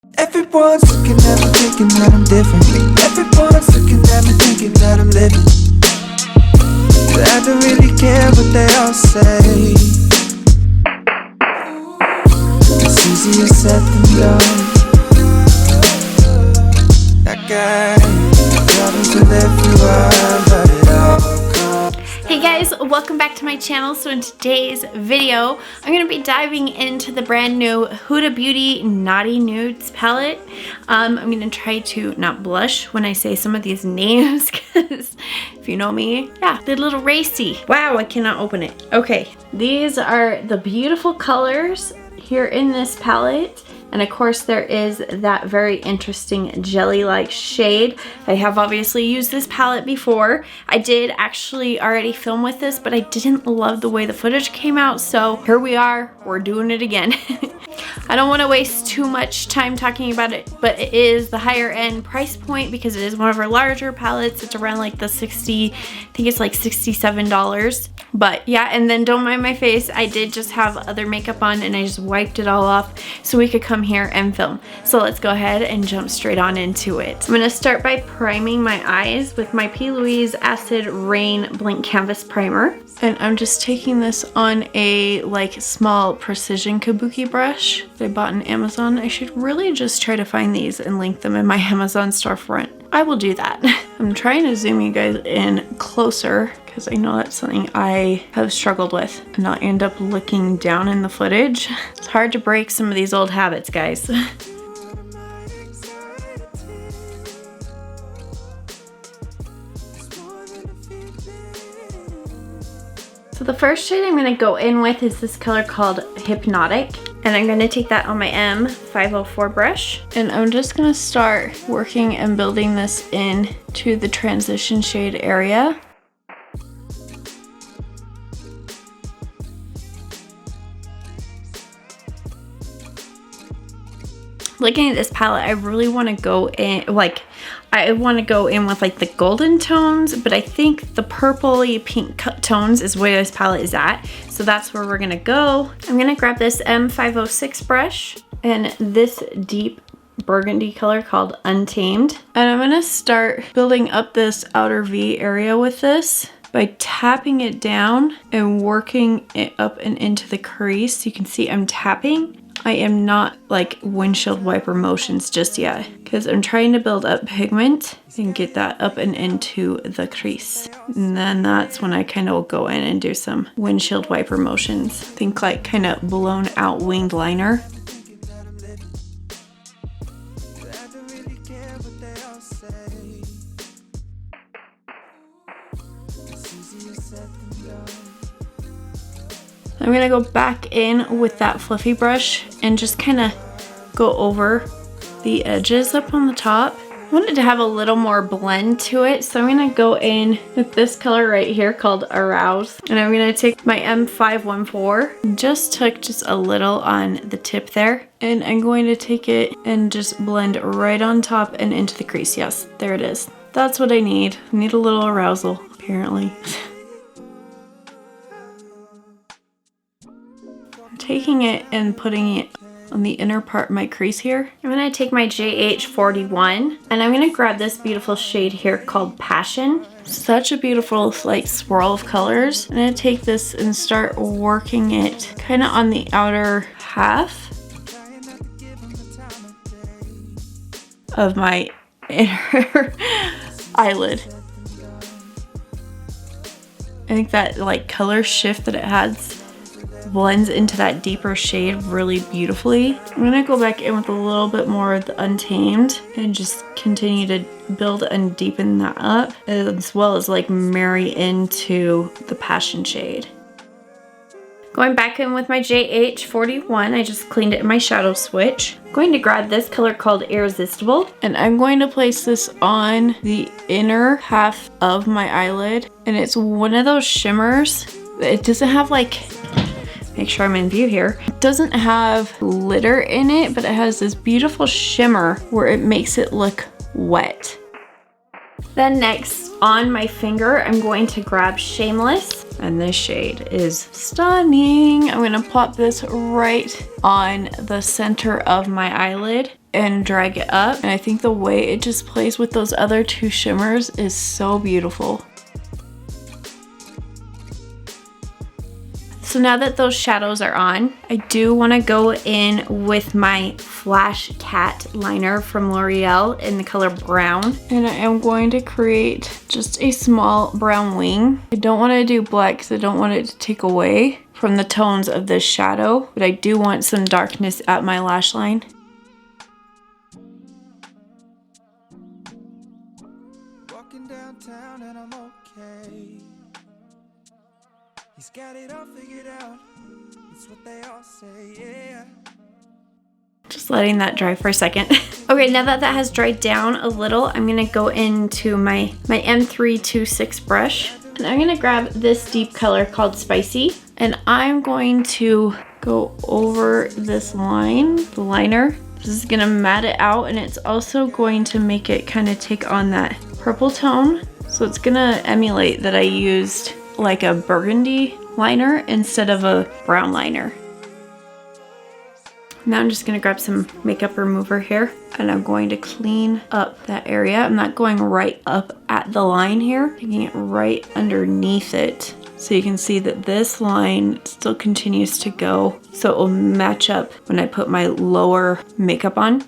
Everyone's looking at me thinking that I'm different. Everyone's looking at me thinking that I'm living. But I don't really care what they all say. It's easier said than done. That guy, problems with everyone, but it all comes. Hey guys, welcome back to my channel. So in today's video, I'm going to be diving into the brand new Huda Beauty Naughty Nudes palette. I'm going to try to not blush when I say some of these names because if you know me, yeah, they're a little racy. Wow, I cannot open it. Okay, these are the beautiful colors here in this palette. And of course there is that very interesting jelly-like shade. I have obviously used this palette before. I did actually already film with this, but I didn't love the way the footage came out. So here we are, we're doing it again. I don't want to waste too much time talking about it, but it is the higher end price point because it is one of our larger palettes. It's around like the 60, I think it's like $67. But yeah, and then don't mind my face. I did just have other makeup on and I just wiped it all off so we could come here and film. So let's go ahead and jump straight on into it. I'm going to start by priming my eyes with my P. Louise Acid Rain Blank Canvas Primer. And I'm just taking this on a like small precision kabuki brush that I bought on Amazon. I should really just try to find these and link them in my Amazon storefront. I will do that. I'm trying to zoom you guys in closer because I know that's something I have struggled with and not end up looking down in the footage. It's hard to break some of these old habits, guys. So the first shade I'm going to go in with is this color called Hypnotic. And I'm going to take that on my M504 brush. And I'm just going to start working and building this in to the transition shade area. Looking at this palette, I really want to go in, I want to go in with like the golden tones, but I think the purpley pink tones is where this palette is at. So that's where we're going to go. I'm going to grab this M506 brush and this deep burgundy color called Untamed. And I'm going to start building up this outer V area with this by tapping it down and working it up and into the crease. You can see I'm tapping. I am not like windshield wiper motions just yet because I'm trying to build up pigment and get that up and into the crease. And then that's when I kind of will go in and do some windshield wiper motions. Think like kind of blown out winged liner. I'm going to go back in with that fluffy brush and just kind of go over the edges up on the top. I wanted to have a little more blend to it, so I'm going to go in with this color right here called Arouse. And I'm going to take my M514, just took just a little on the tip there. And I'm going to take it and just blend right on top and into the crease. Yes, there it is. That's what I need. I need a little arousal, apparently. Taking it and putting it on the inner part of my crease here. I'm going to take my JH41 and I'm going to grab this beautiful shade here called Passion. Such a beautiful like swirl of colors. I'm going to take this and start working it kind of on the outer half of my inner eyelid. I think that like color shift that it has blends into that deeper shade really beautifully. I'm gonna go back in with a little bit more of the Untamed and just continue to build and deepen that up, as well as like marry into the Passion shade. Going back in with my JH41, I just cleaned it in my shadow switch. I'm going to grab this color called Irresistible, and I'm going to place this on the inner half of my eyelid. And it's one of those shimmers. It doesn't have like, make sure I'm in view here. It doesn't have glitter in it, but it has this beautiful shimmer where it makes it look wet. Then next on my finger, I'm going to grab Shameless, and this shade is stunning. I'm gonna plop this right on the center of my eyelid and drag it up. And I think the way it just plays with those other two shimmers is so beautiful. So now that those shadows are on, I do want to go in with my Flash Cat liner from L'Oreal in the color brown. And I am going to create just a small brown wing. I don't want to do black because I don't want it to take away from the tones of this shadow, but I do want some darkness at my lash line. Walking downtown and I'm okay. He's got it all figured out. It's what they all say, yeah. Just letting that dry for a second. Okay, now that that has dried down a little, I'm gonna go into my M326 brush. And I'm gonna grab this deep color called Spicy. And I'm going to go over this line, the liner. This is gonna matte it out, and it's also going to make it kind of take on that purple tone. So it's gonna emulate that I used like a burgundy liner instead of a brown liner. Now I'm just gonna grab some makeup remover here, and I'm going to clean up that area. I'm not going right up at the line here, taking it right underneath it. So you can see that this line still continues to go, so it will match up when I put my lower makeup on.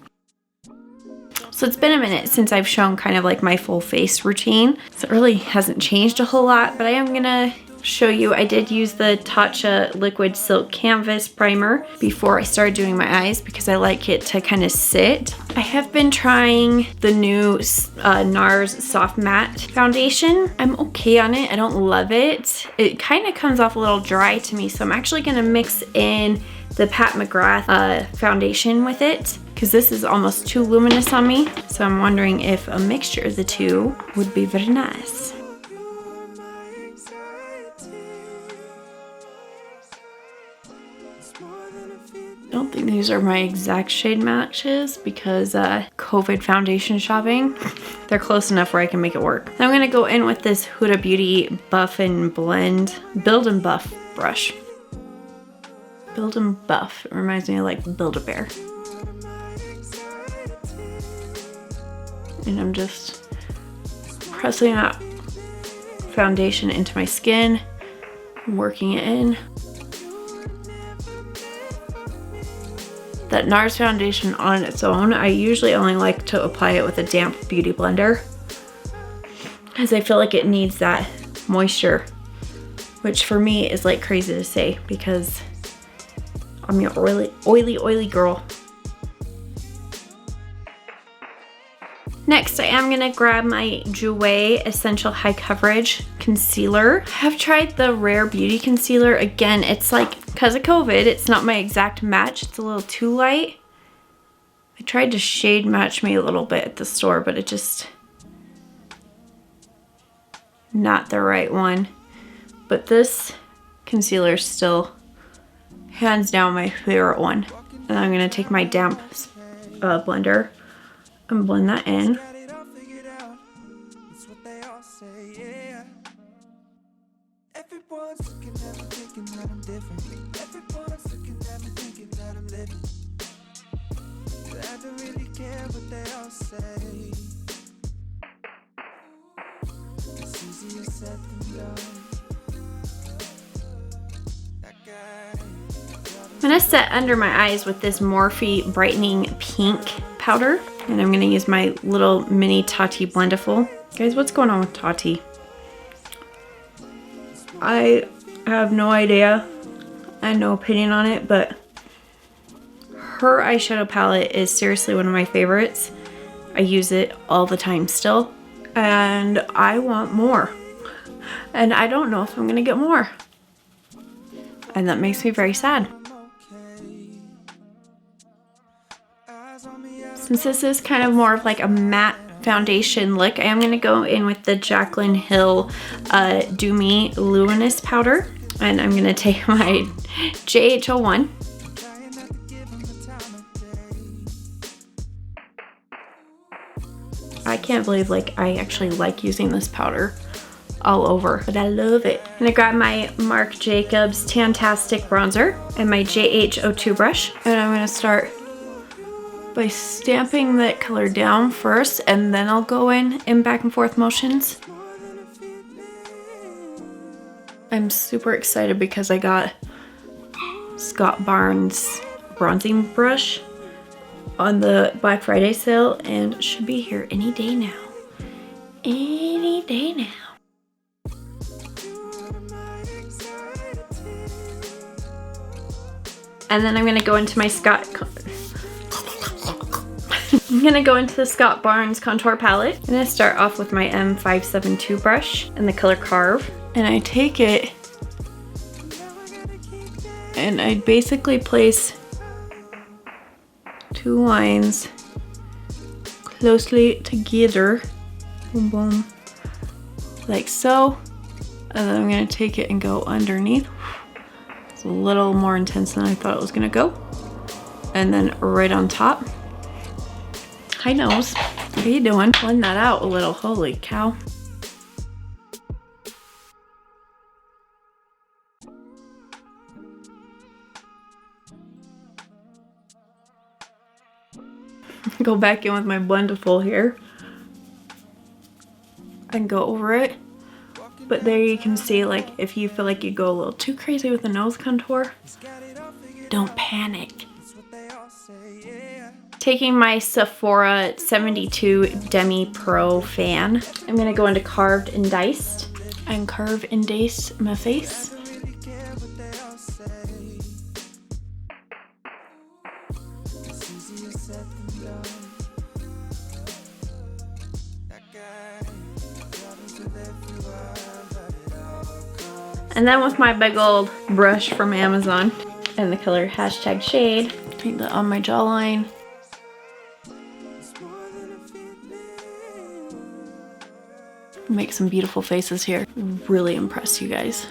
So it's been a minute since I've shown kind of like my full face routine. So it really hasn't changed a whole lot, but I am gonna show you. I did use the Tatcha Liquid Silk Canvas Primer before I started doing my eyes because I like it to kind of sit. I have been trying the new NARS Soft Matte Foundation. I'm okay on it. I don't love it. It kind of comes off a little dry to me, so I'm actually gonna mix in the Pat McGrath foundation with it because this is almost too luminous on me. So I'm wondering if a mixture of the two would be very nice. I don't think these are my exact shade matches because COVID foundation shopping. They're close enough where I can make it work. Now I'm gonna go in with this Huda Beauty Buff and Blend Build and Buff brush. Build and Buff. It reminds me of like Build-A-Bear. And I'm just pressing that foundation into my skin, working it in. That NARS foundation on its own, I usually only like to apply it with a damp beauty blender because I feel like it needs that moisture, which for me is like crazy to say because I'm your oily girl. Next, I am gonna grab my Jouer Essential High Coverage Concealer. I have tried the Rare Beauty Concealer. Again, it's like, because of COVID, it's not my exact match. It's a little too light. I tried to shade match me a little bit at the store, but it just, not the right one. But this concealer is still hands down my favorite one. And I'm gonna take my damp blender and blend that in. I'm gonna set under my eyes with this Morphe Brightening Pink powder, and I'm gonna use my little mini Tati Blendiful. Guys, what's going on with Tati? I have no idea. I have no opinion on it, but her eyeshadow palette is seriously one of my favorites. I use it all the time still, and I want more. And I don't know if I'm gonna get more. And that makes me very sad. Since this is kind of more of like a matte foundation look, I am going to go in with the Jaclyn Hill Do Me Luminous Powder. And I'm going to take my JH01. I can't believe like I actually like using this powder all over, but I love it. I'm gonna grab my Marc Jacobs Tantastic Bronzer and my JH02 brush, and I'm gonna start by stamping that color down first, and then I'll go in back and forth motions. I'm super excited because I got Scott Barnes bronzing brush on the Black Friday sale, and it should be here any day now. Any day now. And then I'm gonna go into my I'm gonna go into the Scott Barnes contour palette. I'm gonna start off with my M572 brush in the color Carve, and I take it and I basically place 2 lines closely together, boom boom, like so, and then I'm gonna take it and go underneath. It's a little more intense than I thought it was gonna go, and then right on top. Hi nose, what are you doing? Blend that out a little, holy cow. Go back in with my blendable here and go over it. But there you can see, like, if you feel like you go a little too crazy with the nose contour, don't panic. Taking my Sephora 72 Demi Pro fan, I'm gonna go into Carved and Diced and carve and dice my face. And then with my big old brush from Amazon in the color #shade, paint that on my jawline. Make some beautiful faces here. Really impressed, you guys.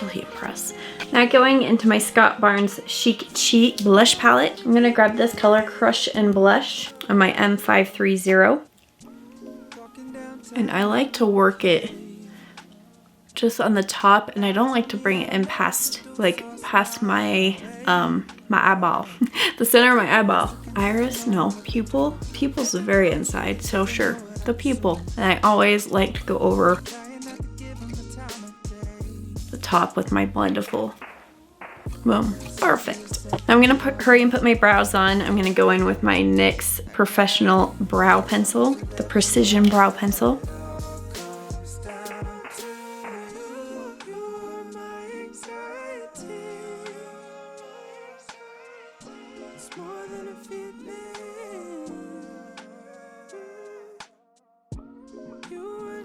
Really impressed. Now going into my Scott Barnes Chic Cheat blush palette, I'm gonna grab this color Crush and Blush on my M530. And I like to work it just on the top, and I don't like to bring it in past my my eyeball. The center of my eyeball. Iris? No. Pupil? Pupil's the very inside, so sure. The pupil. And I always like to go over the top with my blendable. Boom. Perfect. I'm gonna hurry and put my brows on. I'm gonna go in with my NYX Professional Brow Pencil, the Precision Brow Pencil.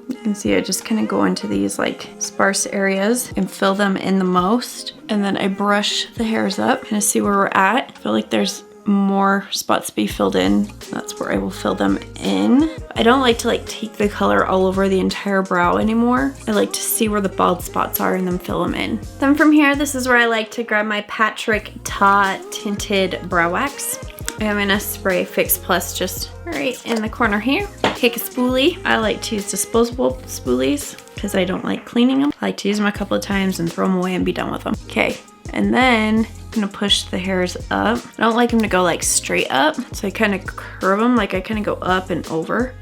You can see I just kind of go into these like sparse areas and fill them in the most, and then I brush the hairs up, kind of see where we're at. I feel like there's more spots to be filled in. That's where I will fill them in. I don't like to like take the color all over the entire brow anymore. I like to see where the bald spots are and then fill them in. Then from here, this is where I like to grab my Patrick Ta Tinted Brow Wax. I'm gonna spray Fix Plus just right in the corner here. Take a spoolie. I like to use disposable spoolies because I don't like cleaning them. I like to use them a couple of times and throw them away and be done with them. Okay, and then I'm gonna push the hairs up. I don't like them to go like straight up, so I kind of curve them, like I kind of go up and over.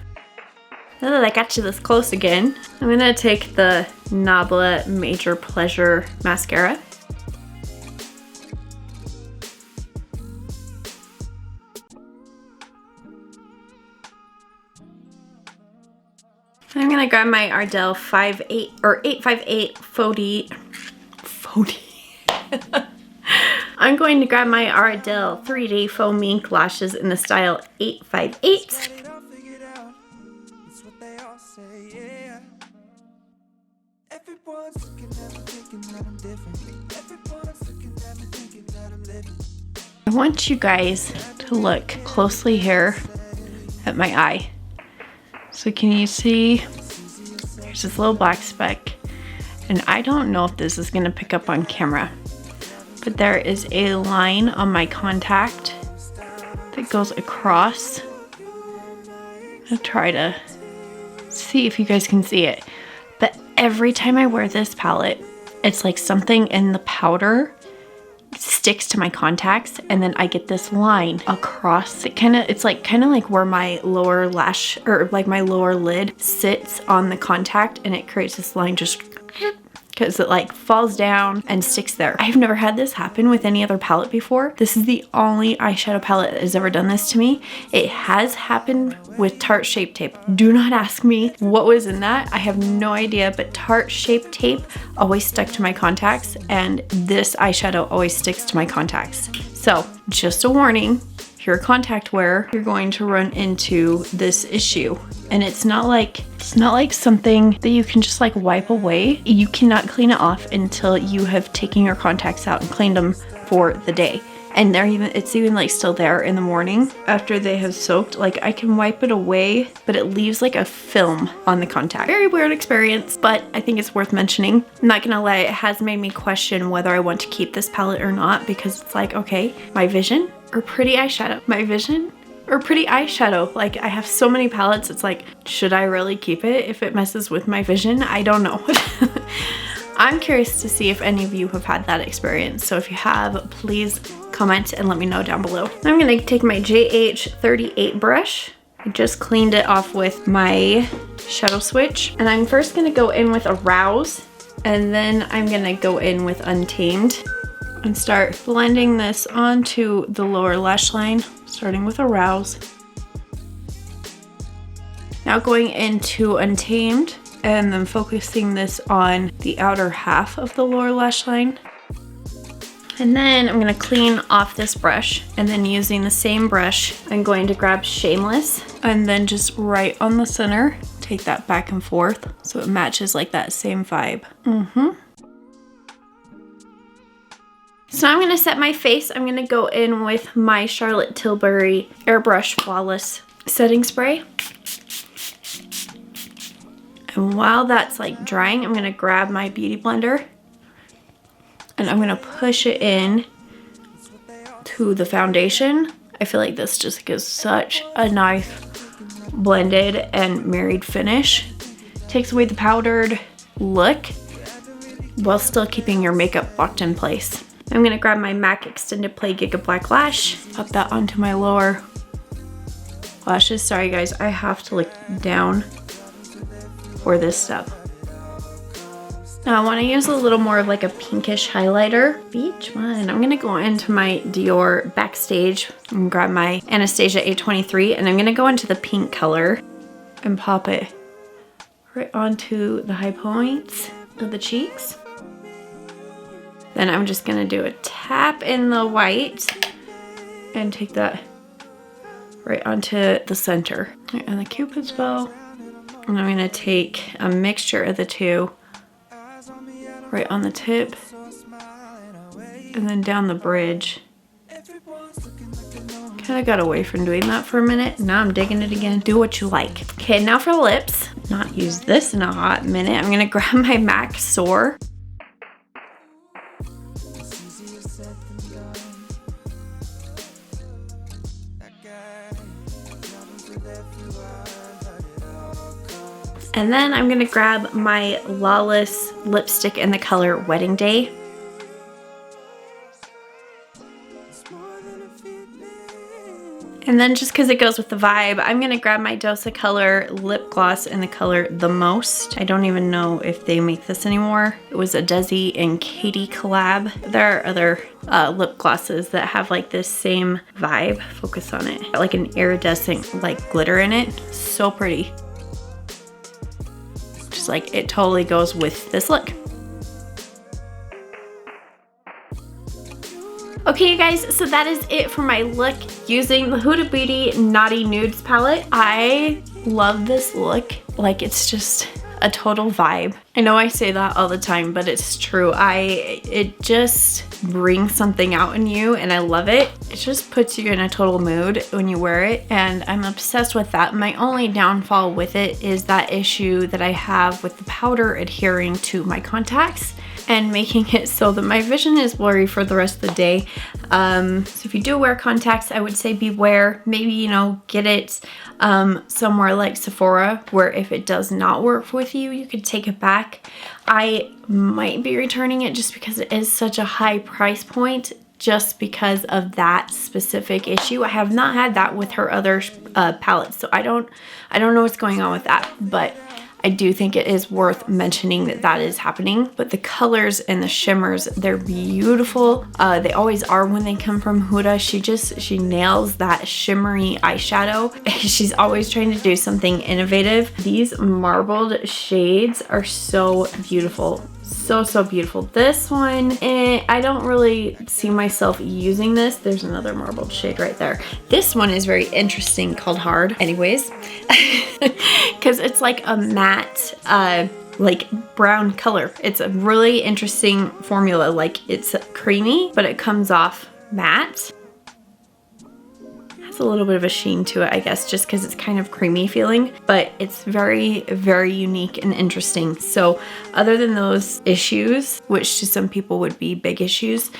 Now that I got you this close again, I'm gonna take the Nabla Major Pleasure Mascara. I'm gonna grab my Ardell 858 Faux I'm going to grab my Ardell 3D Faux Mink lashes in the style 858. I want you guys to look closely here at my eye. So can you see, there's this little black speck, and I don't know if this is gonna pick up on camera, but there is a line on my contact that goes across. I'll try to see if you guys can see it, but every time I wear this palette, it's like something in the powder sticks to my contacts, and then I get this line across it. It's like kind of like where my lower lash, or like my lower lid sits on the contact, and it creates this line just because it like falls down and sticks there. I've never had this happen with any other palette before. This is the only eyeshadow palette that has ever done this to me. It has happened with Tarte Shape Tape. Do not ask me what was in that. I have no idea, but Tarte Shape Tape always stuck to my contacts, and this eyeshadow always sticks to my contacts. So just a warning, if you're a contact wearer, you're going to run into this issue. And it's not like something that you can just like wipe away. You cannot clean it off until you have taken your contacts out and cleaned them for the day. And it's even like still there in the morning after they have soaked. Like I can wipe it away, but it leaves like a film on the contact. Very weird experience, but I think it's worth mentioning. I'm not gonna lie, it has made me question whether I want to keep this palette or not, because it's like, okay, my vision or pretty eyeshadow? My vision or pretty eyeshadow? Like I have so many palettes, it's like, should I really keep it if it messes with my vision? I don't know. I'm curious to see if any of you have had that experience. So if you have, please comment and let me know down below. I'm gonna take my JH38 brush. I just cleaned it off with my shadow switch. And I'm first gonna go in with Arouse, and then I'm gonna go in with Untamed and start blending this onto the lower lash line, starting with Arouse. Now going into Untamed, and then focusing this on the outer half of the lower lash line. And then I'm gonna clean off this brush, and then using the same brush, I'm going to grab Shameless, and then just right on the center, take that back and forth so it matches like that same vibe. So now I'm gonna set my face. I'm gonna go in with my Charlotte Tilbury Airbrush Flawless Setting Spray. And while that's like drying, I'm gonna grab my Beauty Blender, and I'm gonna push it in to the foundation. I feel like this just gives such a nice blended and married finish. Takes away the powdered look while still keeping your makeup locked in place. I'm gonna grab my MAC Extended Play Giga Black Lash, pop that onto my lower lashes. Sorry guys, I have to look down for this step. Now I want to use a little more of like a pinkish highlighter. Beach one. I'm gonna go into my Dior Backstage and grab my Anastasia A23, and I'm gonna go into the pink color and pop it right onto the high points of the cheeks. Then I'm just gonna do a tap in the white and take that right onto the center. And the Cupid's bow. And I'm gonna take a mixture of the two right on the tip and then down the bridge. Kinda got away from doing that for a minute. Now I'm digging it again. Do what you like. Okay, now for lips. Not used this in a hot minute. I'm gonna grab my MAC Soar. And then I'm gonna grab my Lawless lipstick in the color Wedding Day. And then just because it goes with the vibe, I'm gonna grab my Dosa Color lip gloss in the color The Most. I don't even know if they make this anymore. It was a Desi and Katie collab. There are other lip glosses that have like this same vibe. Focus on it. Like an iridescent like glitter in it. So pretty. Just like it totally goes with this look. Okay, you guys, so that is it for my look using the Huda Beauty Naughty Nudes palette. I love this look. Like, it's just a total vibe. I know I say that all the time, but it's true. It just brings something out in you, and I love it. It just puts you in a total mood when you wear it, and I'm obsessed with that. My only downfall with it is that issue that I have with the powder adhering to my contacts and making it so that my vision is blurry for the rest of the day. So if you do wear contacts, I would say beware. Maybe, you know, get it somewhere like Sephora, where if it does not work with you, you could take it back. I might be returning it just because it is such a high price point. just because of that specific issue. I have not had that with her other palettes, so I don't know what's going on with that, but I do think it is worth mentioning that that is happening. But the colors and the shimmers, they're beautiful. They always are when they come from Huda. She nails that shimmery eyeshadow. She's always trying to do something innovative. These marbled shades are so beautiful. So beautiful. This one, I don't really see myself using this. There's another marbled shade right there. This one is very interesting, called Hard. Anyways, because it's like a matte, like brown color. It's a really interesting formula. Like, it's creamy, but it comes off matte. A little bit of a sheen to it, I guess, just because it's kind of creamy feeling, but it's very, very unique and interesting. So other than those issues, which to some people would be big issues,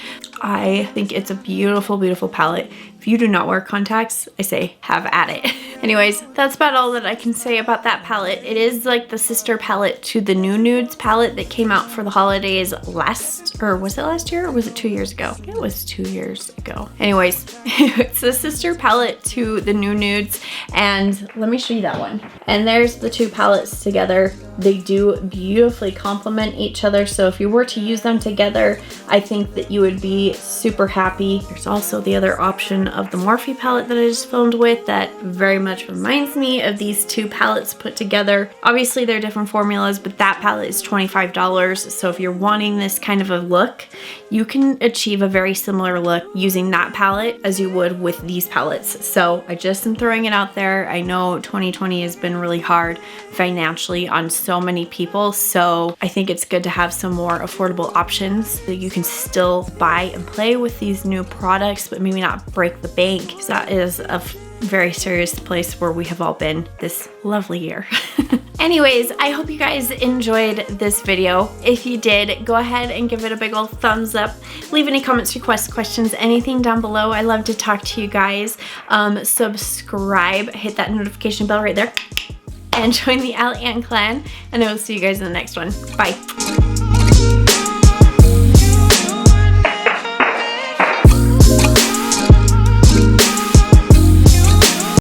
I think it's a beautiful, beautiful palette. If you do not wear contacts, I say have at it. Anyways, that's about all that I can say about that palette. It is like the sister palette to the New Nudes palette that came out for the holidays was it last year or was it 2 years ago? It was 2 years ago. Anyways, it's the sister palette to the New Nudes, and let me show you that one. And there's the two palettes together. They do beautifully complement each other, so if you were to use them together, I think that you would be super happy. There's also the other option of the Morphe palette that I just filmed with that very much reminds me of these two palettes put together. Obviously they're different formulas, but that palette is $25, so if you're wanting this kind of a look, you can achieve a very similar look using that palette as you would with these palettes. So I just am throwing it out there. I know 2020 has been really hard financially on so many people, so I think it's good to have some more affordable options that you can still buy and play with these new products, but maybe not break the bank, because that is a very serious place where we have all been this lovely year. Anyways, I hope you guys enjoyed this video. If you did, go ahead and give it a big old thumbs up. Leave any comments, requests, questions, anything down below. I love to talk to you guys. Subscribe, hit that notification bell right there, and join the Allie Ann clan, and I will see you guys in the next one. Bye.